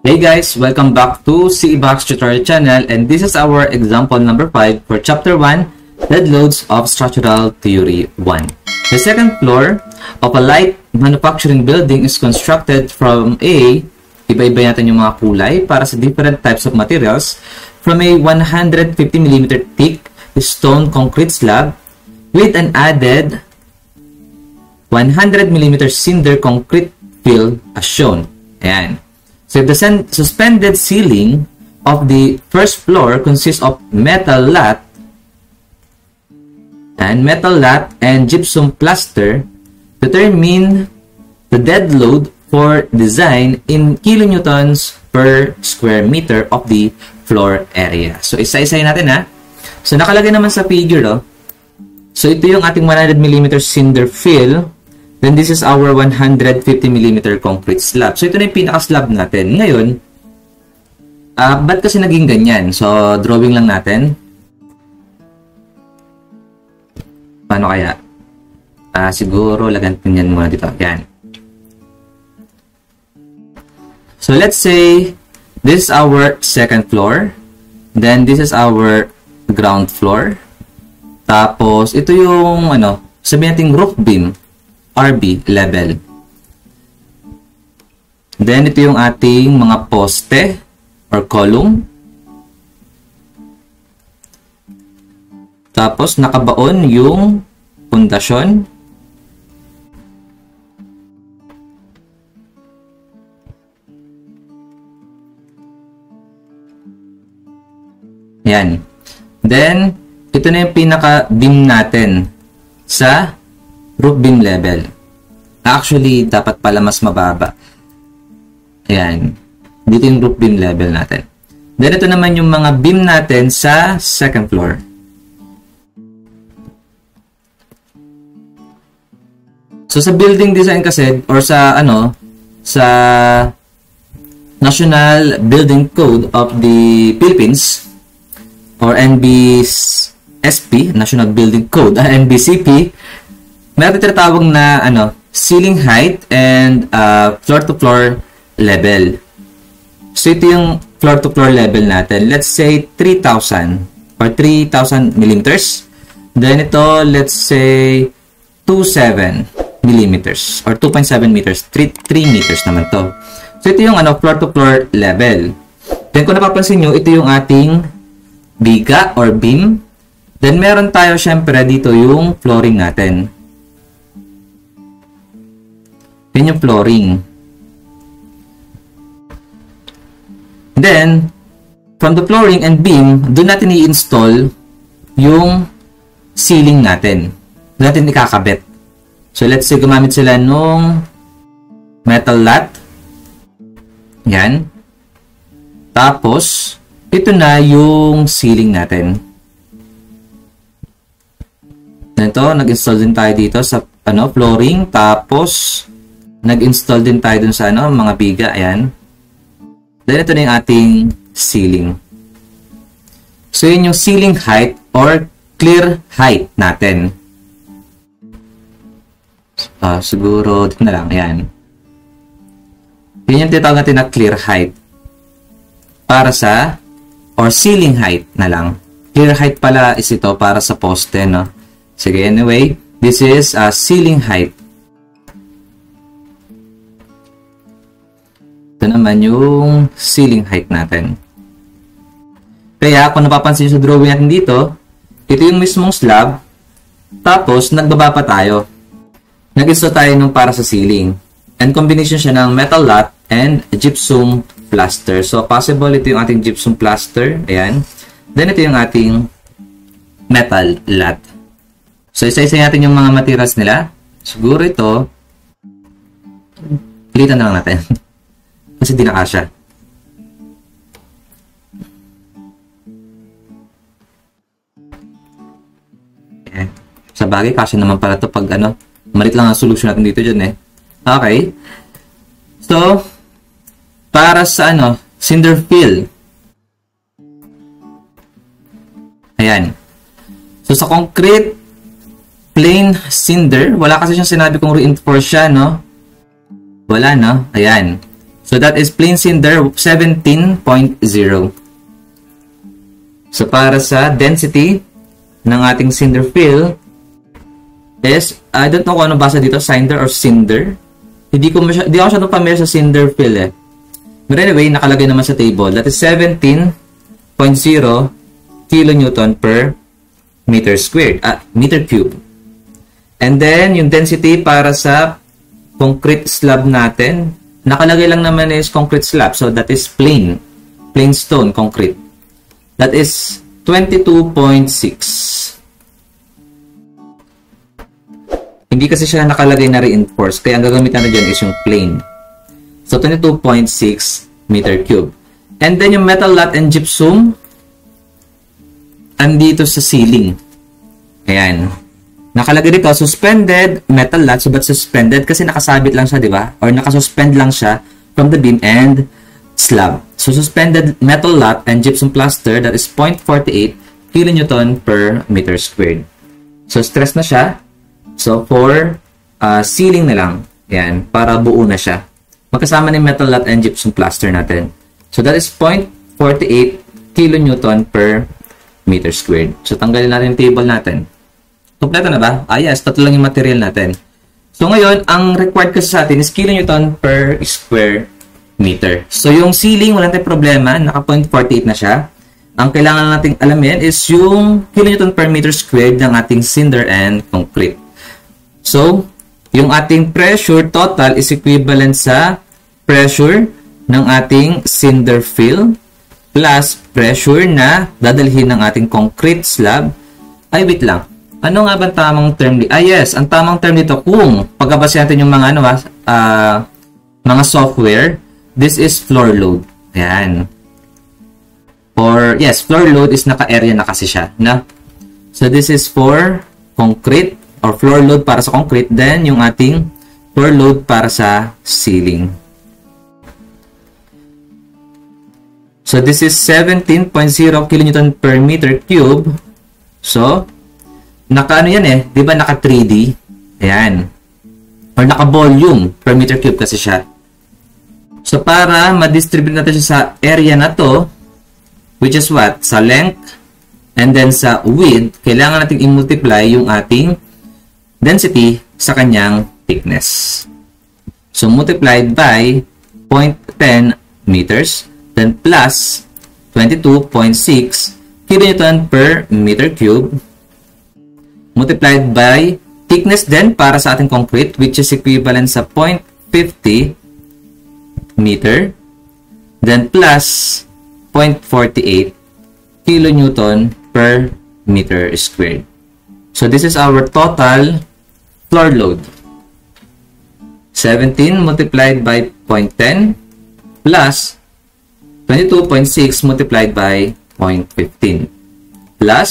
Hey guys, welcome back to CEBOX Tutorial Channel, and this is our example number 5 for Chapter 1, Dead Loads of Structural Theory 1. The second floor of a light manufacturing building is constructed from iba-iba natin yung mga kulay para sa different types of materials, from a 150 mm thick stone concrete slab with an added 100 mm cinder concrete fill as shown. Ayan. So the suspended ceiling of the first floor consists of metal lat and gypsum plaster. Determine the dead load for design in kilonewtons per square meter of the floor area. So isa-isay natin ha. So nakalagay naman sa figure So ito yung ating 100 mm cinder fill. Then this is our 150 mm concrete slab. So ito na yung pinaka-slab natin. Ngayon, ba't kasi naging ganyan? So drawing lang natin. Paano kaya? Siguro lagyan yan muna dito. Yan. So let's say this is our second floor. Then this is our ground floor. Tapos ito yung sabihin natin roof beam. RB level. Then, ito yung ating mga poste or column. Tapos, nakabaon yung pundasyon. Yan. Then, ito na yung pinaka-beam natin sa roof beam level. Actually, dapat pala mas mababa. Ayan. Dito yung roof beam level natin. Then, ito naman yung mga beam natin sa second floor. So, sa building design kasi, or sa, sa National Building Code of the Philippines, or NBSP, National Building Code, NBCP, meron tinatawag na ceiling height and floor-to-floor level. So, ito yung floor-to-floor level natin. Let's say 3,000 or 3,000 millimeters. Then, ito, let's say 2.7 millimeters or 2.7 meters. 3 meters naman to. So, ito yung floor-to-floor level. Then, kung napapansin nyo, ito yung ating biga or beam. Then, meron tayo syempre dito yung flooring natin. Yan yung flooring. Then, from the flooring and beam, doon natin i-install yung ceiling natin. Doon natin ikakabit. So, let's say, gumamit sila nung metal lat. Yan. Tapos, ito na yung ceiling natin. Ito, nag-install din tayo dito sa flooring. Tapos, nag-install din tayo dun sa mga biga. Ayan. Then, ito na yung ating ceiling. So, yun yung ceiling height or clear height natin. Siguro, dito na lang. Ayan. Yun yung tinatawag natin na clear height. Para sa, or ceiling height na lang. Clear height pala is ito para sa poste, no? Sige, anyway. This is ceiling height. Ito naman yung ceiling height natin. Kaya, kung napapansin sa drawing natin dito, ito yung mismong slab. Tapos, nagbaba pa tayo. Nag-install tayo nung para sa ceiling. And combination siya ng metal lat and gypsum plaster. So, possible ito yung ating gypsum plaster. Ayan. Then, ito yung ating metal lat. So, isa-isa natin yung mga materials nila. Siguro ito, pilitan na lang natin. Kasi di na kasya. Okay. Sa bagay, kasya naman pala ito pag malit lang ang solution natin dito dyan Okay. So, para sa cinder fill. Ayan. So, sa concrete plain cinder, wala kasi siyang sinabi kung reinforce siya, Wala, no? Ayan. So that is plain cinder 17.0. So para sa density ng ating cinder fill is, I don't know kung ano basa dito, cinder or cinder. Hindi ako masyadong familiar sa cinder fill eh. But anyway, nakalagay naman sa table. That is 17.0 kilonewton per meter squared, meter cube. And then, yung density para sa concrete slab natin, nakalagay lang naman is concrete slab. So, that is plain stone concrete. That is 22.6. Hindi kasi siya nakalagay na reinforced. Kaya ang gagamitan na dyan is yung plain. So, 22.6 meter cube. And then, yung metal lat and gypsum, andito sa ceiling. Ayan. Nakalagay dito, suspended metal lat. So, ba't suspended? Kasi nakasabit lang siya, di ba? Or nakasuspend lang siya from the beam and slab. So, suspended metal lat and gypsum plaster, that is 0.48 kilonewton per meter squared. So, stress na siya. So, for ceiling na lang. Ayan. Para buo na siya. Magkasama ni metal lat and gypsum plaster natin. So, that is 0.48 kilonewton per meter squared. So, tanggalin natin yung table natin. Kompleto na ba? Yes. Tatlo lang yung material natin. So, ngayon, ang required kasi sa atin is kilonewton per square meter. So, yung ceiling, walang tayong problema. Naka 0.48 na siya. Ang kailangan natin alamin is yung kilonewton per meter squared ng ating cinder and concrete. So, yung ating pressure total is equivalent sa pressure ng ating cinder fill plus pressure na dadalhin ng ating concrete slab. Ay, wait lang. Ano nga ba tamang term dito? Yes. Ang tamang term dito, kung pagkabase natin yung mga, mga software, this is floor load. Ayan. Or, yes, floor load is naka-area na kasi siya. No? So, this is for concrete or floor load para sa concrete. Then, yung ating floor load para sa ceiling. So, this is 17.0 kilonewton per meter cube. So, naka-ano yan eh. Diba naka 3D? Ayan. Or naka-volume per meter cube kasi siya. So, para ma-distribute natin siya sa area na to, which is what? Sa length and then sa width, kailangan natin i-multiply yung ating density sa kanyang thickness. So, multiplied by 0.10 meters, then plus 22.6 kilonewton per meter cube, multiplied by thickness din para sa ating concrete, which is equivalent sa 0.50 meter, then plus 0.48 kilonewton per meter squared. So, this is our total floor load. 17 multiplied by 0.10 plus 22.6 multiplied by 0.15 plus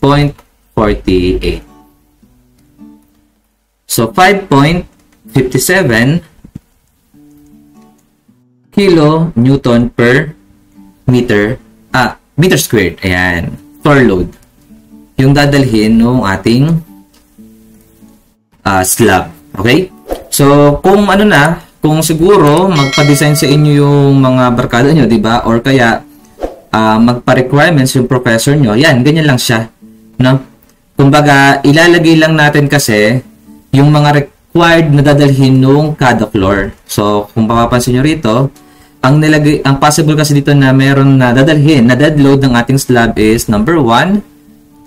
0.48. So, 5.57 kilonewton per meter squared. Ayan. Floor load. Yung dadalhin ng ating slab. Okay? So, kung ano na, kung siguro magpa-design sa inyo yung mga barkada nyo, di ba? Or kaya magpa-requirements yung professor nyo. Yan, ganyan lang siya. No? Kumbaga, ilalagay lang natin kasi yung mga required na dadalhin nung kada floor. So, kung papapansin nyo rito, ang possible kasi dito na meron na dadalhin na dead load ng ating slab is number 1,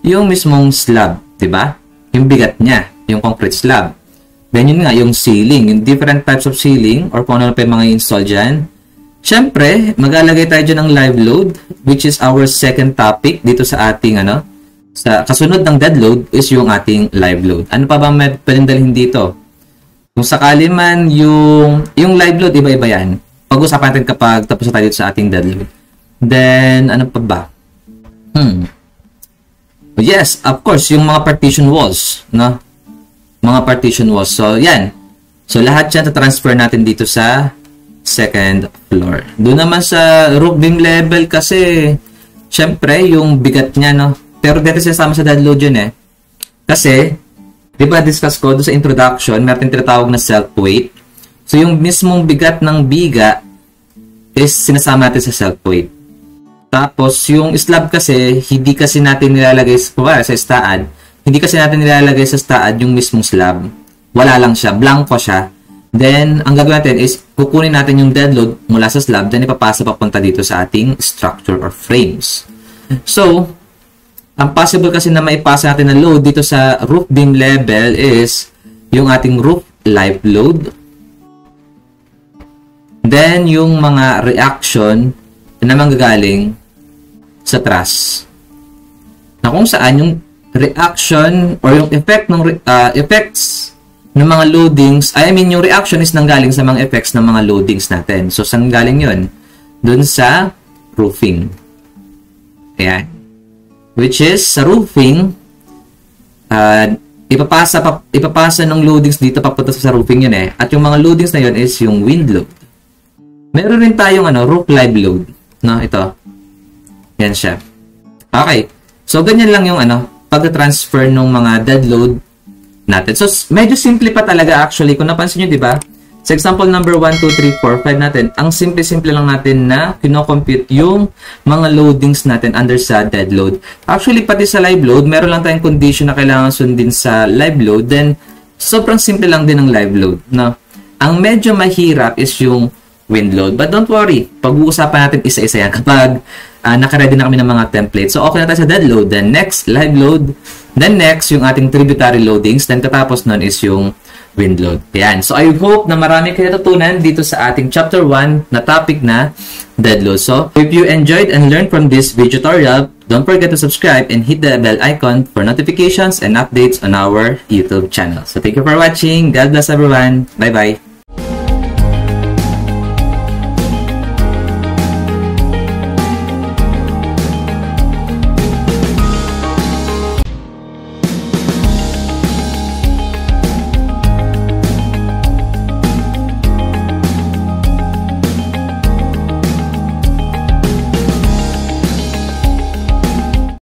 yung mismong slab, di ba? Yung bigat niya, yung concrete slab. Then yun nga, yung ceiling, yung different types of ceiling or kung ano pa yung mga install dyan. Siyempre, mag-alagay tayo dyan ng live load, which is our second topic dito sa ating, sa kasunod ng dead load is yung ating live load. Ano pa ba may pwedeng dalhin dito? Kung sakali man yung live load, iba-iba yan. Pag-usapan natin kapag tapos na tayo sa ating dead load. Then, ano pa ba? Yes, of course, yung mga partition walls, no? Mga partition walls. So, yan. So, lahat yan transfer natin dito sa second floor. Doon naman sa roof beam level kasi, syempre, yung bigat niya, no? Pero dito sinasama sa dead load yun eh. Kasi, di ba discuss ko doon sa introduction, meron tinatawag na self weight. So, yung mismong bigat ng biga is sinasama natin sa self weight. Tapos, yung slab kasi, hindi kasi natin nilalagay sa staan. Hindi kasi natin nilalagay sa staan yung mismong slab. Wala lang siya. Blanco siya. Then, ang gagawin natin is, kukunin natin yung dead load mula sa slab, then ipapasa papunta dito sa ating structure or frames. So, ang possible kasi na maipasa natin na load dito sa roof beam level is yung ating roof live load. Then, yung mga reaction na manggagaling sa truss. Na kung saan yung reaction or yung effect ng effects ng mga loadings, yung reaction is nanggaling sa mga effects ng mga loadings natin. So, saan galing yun? Dun sa roofing. Ayan. Which is, sa roofing, ipapasa ng loadings dito papunta sa roofing yun eh. At yung mga loadings na yun is yung wind load. Meron rin tayong roof live load. No, ito. Yan siya. Okay. So, ganyan lang yung pag-transfer ng mga dead load natin. So, medyo simple pa talaga actually. Kung napansin nyo, di ba? Sa example number 1, 2, 3, 4, 5 natin, ang simple-simple lang natin na kino-compute yung mga loadings natin under sa dead load. Actually, pati sa live load, meron lang tayong condition na kailangan sundin sa live load. Then, sobrang simple lang din ng live load. No? Ang medyo mahirap is yung wind load. But don't worry, pag-uusapan natin isa-isa yan kapag nakaready na kami ng mga templates. So, okay na tayo sa dead load. Then, next, live load. Then, next, yung ating tributary loadings. Then, katapos nun is yung wind load. Yan. So, I hope na marami kayo natutunan dito sa ating chapter 1 na topic na dead load. So, if you enjoyed and learned from this video tutorial, don't forget to subscribe and hit the bell icon for notifications and updates on our YouTube channel. So, thank you for watching. God bless everyone. Bye-bye.